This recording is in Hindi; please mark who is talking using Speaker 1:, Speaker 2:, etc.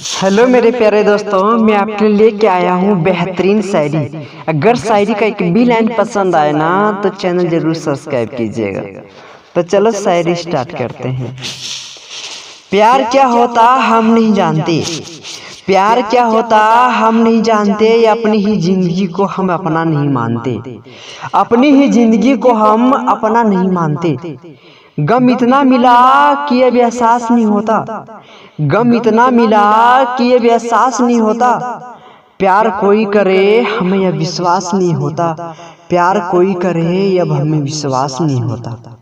Speaker 1: हेलो मेरे प्यारे दोस्तों, मैं आपके लिए लेके आया हूँ बेहतरीन शायरी। अगर शायरी का एक भी लाइन पसंद आए ना तो चैनल जरूर सब्सक्राइब कीजिएगा। तो चलो शायरी स्टार्ट करते हैं। प्यार क्या होता हम नहीं जानते, प्यार क्या होता हम नहीं जानते, अपनी ही जिंदगी को हम अपना नहीं मानते, अपनी ही जिंदगी को हम अपना नहीं मानते। गम इतना मिला कि अब एहसास नहीं होता, गम इतना मिला कि अब एहसास नहीं होता। प्यार कोई करे हमें अब विश्वास नहीं होता, प्यार कोई करे अब हमें विश्वास नहीं होता।